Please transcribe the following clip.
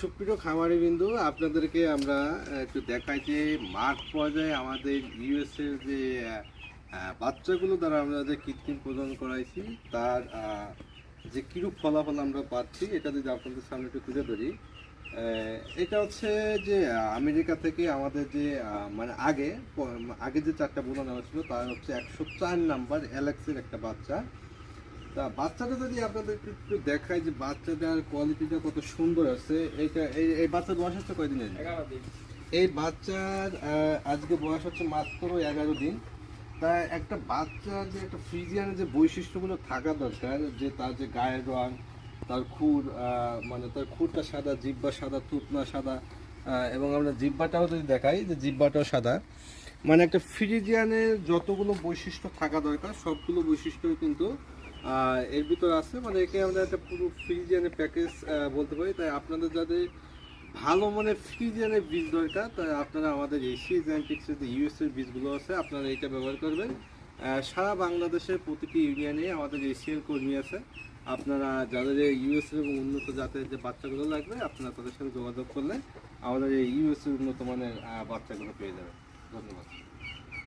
সুপ্রিয় খামারি বিন্দু, আপনাদেরকে আমরা একটু দেখাই যে মাঠ পর্যায়ে আমাদের ইউএসএর যে বাচ্চাগুলো দ্বারা আমরা যে কৃত্রিম প্রজনন করাইছি তার যে কিরূপ ফলাফল আমরা পাচ্ছি এটা যদি আপনাদের সামনে একটু তুলে ধরি। এটা হচ্ছে যে আমেরিকা থেকে আমাদের যে মানে আগে যে 4টা বোনা নেওয়া ছিল তার হচ্ছে 104 নাম্বার অ্যালেক্সের একটা বাচ্চা। তা বাচ্চাটা যদি আপনাদের একটু দেখায় যে বাচ্চাটার কোয়ালিটিটা কত সুন্দর আছে। এই বাচ্চার বয়স হচ্ছে কয়দিনের? 11 দিন। এই বাচ্চার আজকে বয়স হচ্ছে মাত্র 11 দিন। তা একটা বাচ্চার যে একটা ফ্রিজিয়ানের যে বৈশিষ্ট্যগুলো থাকা দরকার, যে তার যে গায়ের রং, তার খুর, মানে তার খুরটা সাদা, জিহ্বা সাদা, থুতনা সাদা, এবং আমরা জিহ্বাটাও যদি দেখাই যে জিহ্বাটাও সাদা, মানে একটা ফ্রিজিয়ানের যতগুলো বৈশিষ্ট্য থাকা দরকার সবগুলো বৈশিষ্ট্য কিন্তু এর ভিতর আছে। মানে একে আমরা একটা পুরো ফ্রিজিয়ানের প্যাকেজ বলতে পারি। তাই আপনাদের যাদের ভালো মানে ফ্রিজিয়ানের বীজ দরকার, তাই আপনারা আমাদের এশিয়া জেনেটিক্সের যে ইউএসএর বীজগুলো আছে আপনারা এটা ব্যবহার করবেন। সারা বাংলাদেশের প্রতিটি ইউনিয়নে আমাদের এশিয়ার কর্মী আছে। আপনারা যাদের ইউএসএর এবং উন্নত জাতের যে বাচ্চাগুলো লাগবে আপনারা তাদের সাথে যোগাযোগ করলে আমাদের এই ইউএসএর উন্নত মানের বাচ্চাগুলো পেয়ে যাবেন। ধন্যবাদ।